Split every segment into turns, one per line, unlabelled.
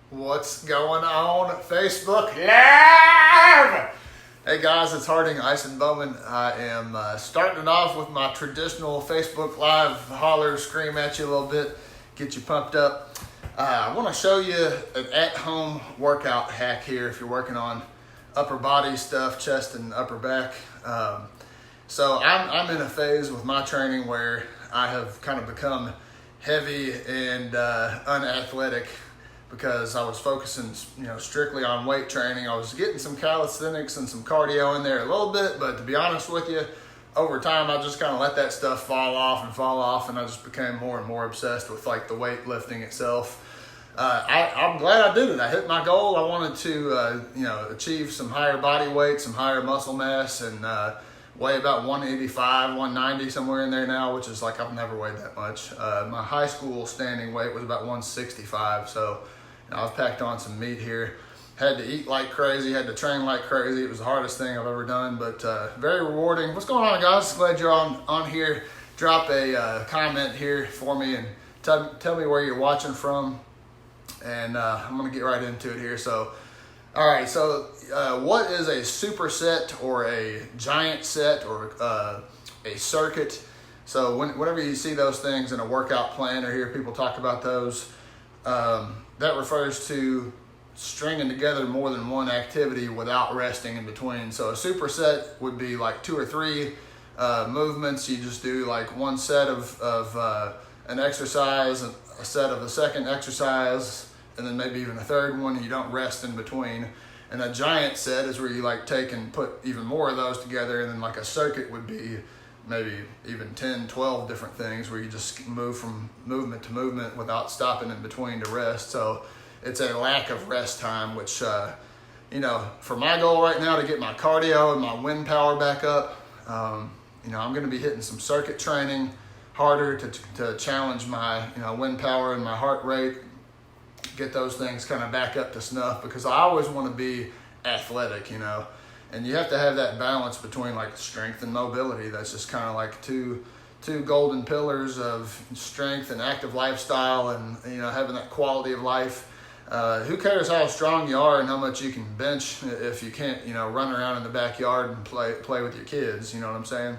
What's going on, Facebook Live? Hey guys, it's Harding, Ison-Bowman. I am starting it off with my traditional Facebook Live holler, scream at you a little bit, get you pumped up. I want to show you an at-home workout hack here if you're working on upper body stuff, chest and upper back. So I'm in a phase with my training where I have kind of become heavy and unathletic because I was focusing, strictly on weight training. I was getting some calisthenics and some cardio in there a little bit, but to be honest with you, over time I just kind of let that stuff fall off, and I just became more and more obsessed with like the weightlifting itself. I'm glad I did it. I hit my goal. I wanted to, achieve some higher body weight, some higher muscle mass, and weigh about 185, 190, somewhere in there now, which is like I've never weighed that much. My high school standing weight was about 165, so I've packed on some meat here. Had to eat like crazy, had to train like crazy. It was the hardest thing I've ever done, but very rewarding. What's going on, guys? Glad you're on here. Drop a comment here for me and tell me where you're watching from, and I'm gonna get right into it here. So, all right, so what is a superset or a giant set or a circuit? So whenever you see those things in a workout plan or hear people talk about those, that refers to stringing together more than one activity without resting in between. So a superset would be like 2 or 3 movements. You just do like one set of an exercise, a set of a second exercise, and then maybe even a third one, and you don't rest in between. And a giant set is where you like take and put even more of those together, and then like a circuit would be maybe even 10, 12 different things where you just move from movement to movement without stopping in between to rest. So it's a lack of rest time, which, for my goal right now to get my cardio and my wind power back up, I'm going to be hitting some circuit training harder to challenge my, wind power and my heart rate, get those things kind of back up to snuff, because I always want to be athletic, and you have to have that balance between like strength and mobility. That's just kind of like two golden pillars of strength and active lifestyle, and having that quality of life. Who cares how strong you are and how much you can bench if you can't run around in the backyard and play with your kids? You know what I'm saying?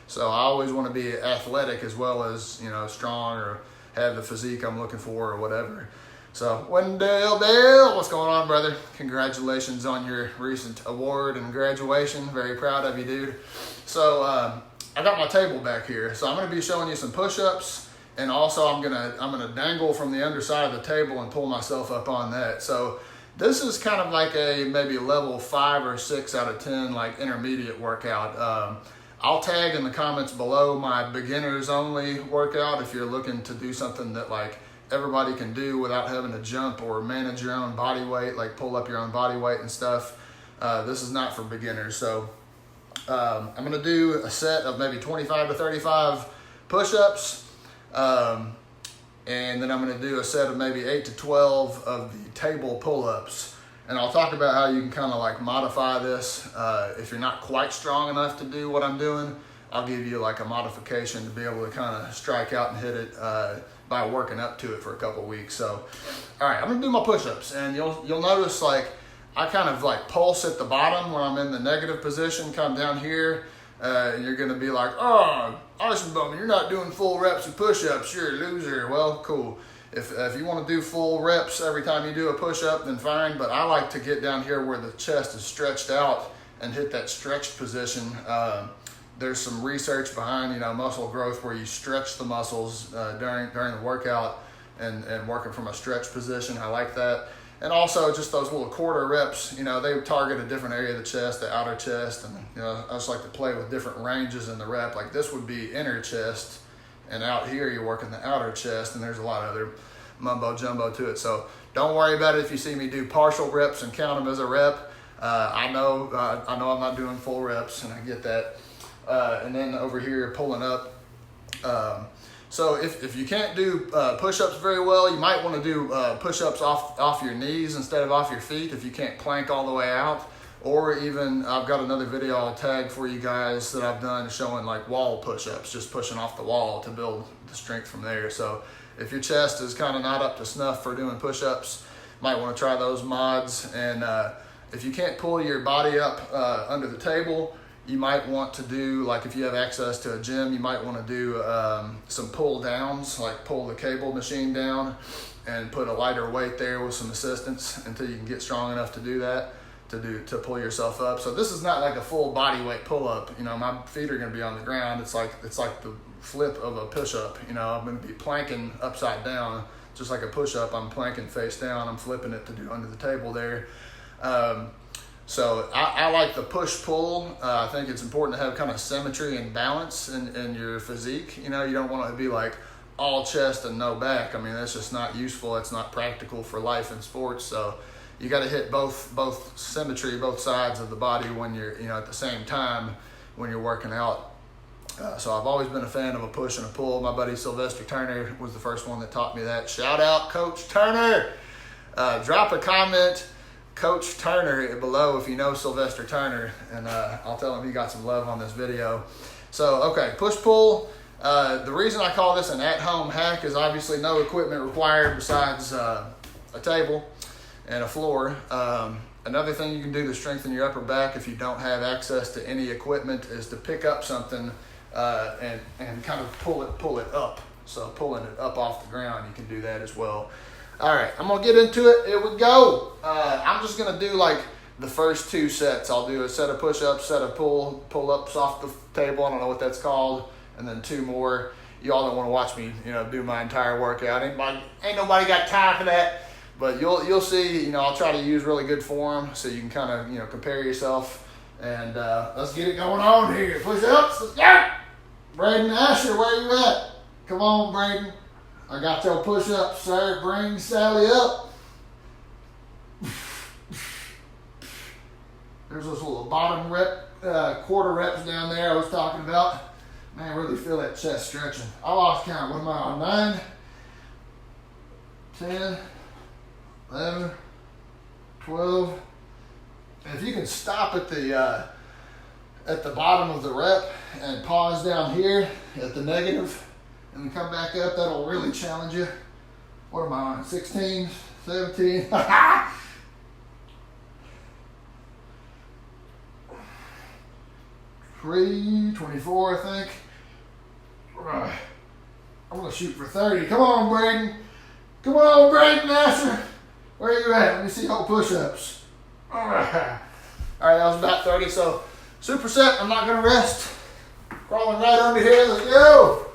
So I always want to be athletic as well as strong, or have the physique I'm looking for, or whatever. So, Wendell Dale, what's going on, brother? Congratulations on your recent award and graduation. Very proud of you, dude. So, I got my table back here. So I'm going to be showing you some push-ups, and also I'm gonna dangle from the underside of the table and pull myself up on that. So this is kind of like a maybe level 5 or 6 out of 10, like intermediate workout. I'll tag in the comments below my beginners only workout if you're looking to do something that like everybody can do without having to jump or manage your own body weight, like pull up your own body weight and stuff. This is not for beginners. So I'm going to do a set of maybe 25 to 35 push-ups, and then I'm going to do a set of maybe 8 to 12 of the table pull-ups. And I'll talk about how you can kind of like modify this. If you're not quite strong enough to do what I'm doing, I'll give you like a modification to be able to kind of strike out and hit it by working up to it for a couple weeks. So, all right, I'm gonna do my push-ups, and you'll notice like I kind of like pulse at the bottom when I'm in the negative position, come down here, and you're gonna be like, oh, Ison-Bowman, you're not doing full reps of push-ups, you're a loser. Well, cool. If you want to do full reps every time you do a push-up, then fine, but I like to get down here where the chest is stretched out and hit that stretched position. There's some research behind, muscle growth where you stretch the muscles during the workout and working from a stretch position. I like that. And also just those little quarter reps, they target a different area of the chest, the outer chest. And, I just like to play with different ranges in the rep. Like this would be inner chest, and out here you're working the outer chest, and there's a lot of other mumbo jumbo to it. So don't worry about it if you see me do partial reps and count them as a rep. I know I'm not doing full reps, and I get that. And then over here pulling up. So if you can't do push-ups very well, you might want to do push-ups off your knees instead of off your feet if you can't plank all the way out. Or even, I've got another video I'll tag for you guys that I've done showing like wall push-ups, just pushing off the wall to build the strength from there. So if your chest is kind of not up to snuff for doing push-ups, Might want to try those mods. And if you can't pull your body up under the table, you might want to do, like if you have access to a gym, you might want to do some pull downs, like pull the cable machine down and put a lighter weight there with some assistance until you can get strong enough to do that, to pull yourself up. So this is not like a full body weight pull up. You know, my feet are going to be on the ground. It's like the flip of a push up. You know, I'm going to be planking upside down, just like a push up. I'm planking face down. I'm flipping it to do under the table there. So I like the push-pull. I think it's important to have kind of symmetry and balance in your physique. You know, you don't want it to be like all chest and no back. I mean, that's just not useful. It's not practical for life in sports. So you got to hit both symmetry, both sides of the body when you're, you know, at the same time when you're working out. So I've always been a fan of a push and a pull. My buddy Sylvester Turner was the first one that taught me that. Shout out Coach Turner. Drop a comment, Coach Turner, below if you know Sylvester Turner, and I'll tell him he got some love on this video. So, okay, push-pull. The reason I call this an at-home hack is obviously no equipment required besides a table and a floor. Another thing you can do to strengthen your upper back if you don't have access to any equipment is to pick up something and kind of pull it up. So pulling it up off the ground, you can do that as well. All right, I'm gonna get into it. Here we go. I'm just gonna do like the first 2 sets. I'll do a set of push-ups, set of pull-ups off the table. I don't know what that's called, and then 2 more. You all don't want to watch me, you know, do my entire workout. Ain't nobody got time for that. But you'll see. You know, I'll try to use really good form so you can kind of, you know, compare yourself. And let's get it going on here. Push-ups. Let's go. Braden Asher, where you at? Come on, Braden. I got your push-ups, sir. Bring Sally up. There's those little bottom quarter reps down there I was talking about. Man, I really feel that chest stretching. I lost count. What am I on? 9, 10, 11, 12. And if you can stop at the bottom of the rep and pause down here at the negative, and then come back up, that'll really challenge you. What am I on? 16, 17. 24, I think. I'm going to shoot for 30. Come on, Braden. Come on, Braden Asher. Where are you at? Let me see your push-ups. All right, that was about 30. So, superset, I'm not going to rest. Crawling right under here. Let's go.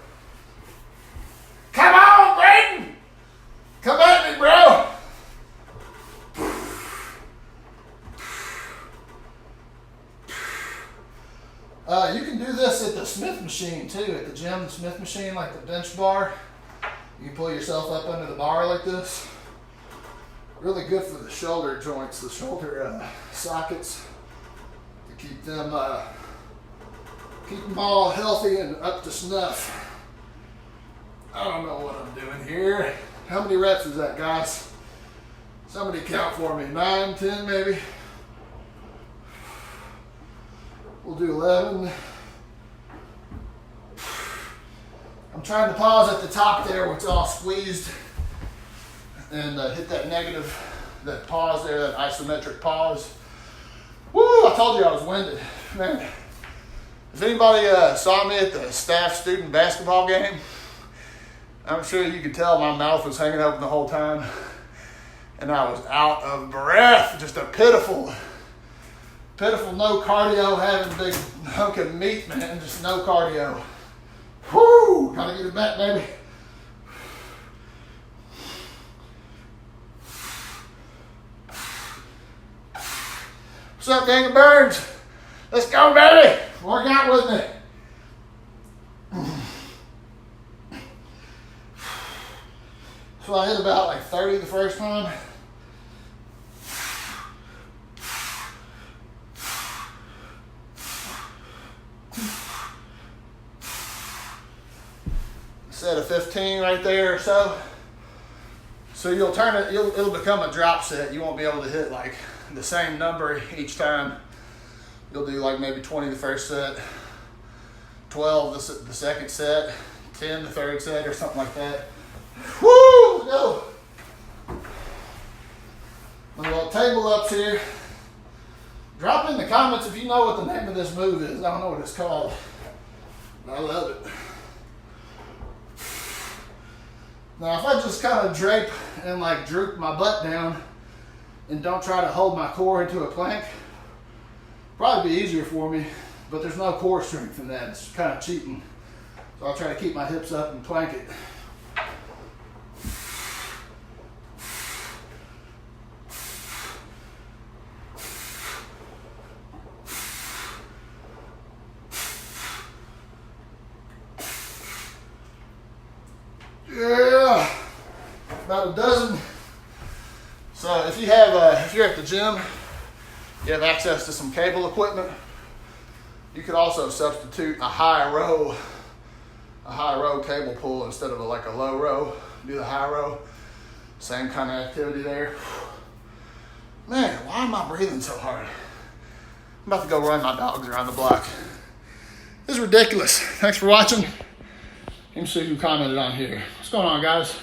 Come on, Braden! Come at me, bro! You can do this at the Smith machine too, at the gym, the Smith machine, like the bench bar. You can pull yourself up under the bar like this. Really good for the shoulder joints, the shoulder sockets, to keep them all healthy and up to snuff. I don't know what I'm doing here. How many reps is that, guys? Somebody count for me. 9, 10 maybe. We'll do 11. I'm trying to pause at the top there where it's all squeezed and hit that negative, that pause there, that isometric pause. Woo, I told you I was winded. Man, if anybody saw me at the staff student basketball game, I'm sure you could tell my mouth was hanging open the whole time and I was out of breath. Just a pitiful no cardio, having a big hunk of meat, man. Just no cardio. Whoo! Gotta get it back, baby. What's up, gang of birds? Let's go, baby. Work out with me. So I hit about like 30 the first time. Set of 15 right there or so. So you'll turn it, it'll become a drop set. You won't be able to hit like the same number each time. You'll do like maybe 20 the first set, 12 the second set, 10 the third set or something like that. Woo! Let's go. table ups here. Drop in the comments if you know what the name of this move is. I don't know what it's called, but I love it. Now, if I just kind of drape and like droop my butt down and don't try to hold my core into a plank, probably be easier for me, but there's no core strength in that. It's kind of cheating. So I'll try to keep my hips up and plank it. Yeah, about a dozen. So if you have, if you're at the gym, you have access to some cable equipment. You could also substitute a high row cable pull instead of like a low row. Do the high row, same kind of activity there. Man, why am I breathing so hard? I'm about to go run my dogs around the block. This is ridiculous. Thanks for watching. Let me see who commented on here. What's going on, guys?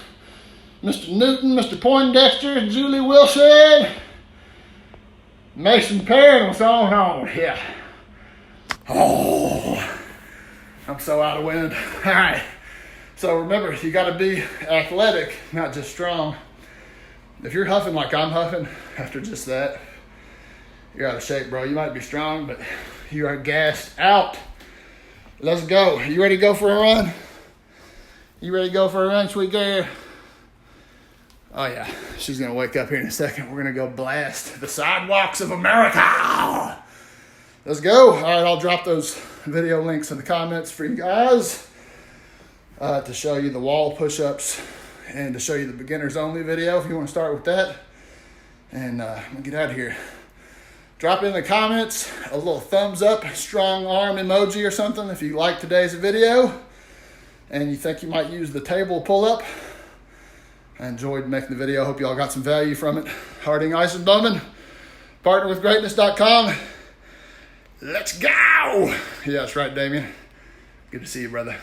Mr. Newton, Mr. Poindexter, Julie Wilson, Mason Perrin, what's going on? Yeah. Oh, I'm so out of wind. All right. So remember, you got to be athletic, not just strong. If you're huffing like I'm huffing after just that, you're out of shape, bro. You might be strong, but you are gassed out. Let's go. You ready to go for a run? You ready to go for a run, sweet girl? Oh, yeah. She's going to wake up here in a second. We're going to go blast the sidewalks of America. Let's go. All right, I'll drop those video links in the comments for you guys to show you the wall push-ups and to show you the beginners only video if you want to start with that. And I'm going to get out of here. Drop in the comments a little thumbs up, strong arm emoji or something if you like today's video and you think you might use the table pull-up. I enjoyed making the video. Hope you all got some value from it. Harding Ison-Bowman, partnerwithgreatness.com. Let's go. Yeah, that's right, Damien. Good to see you, brother.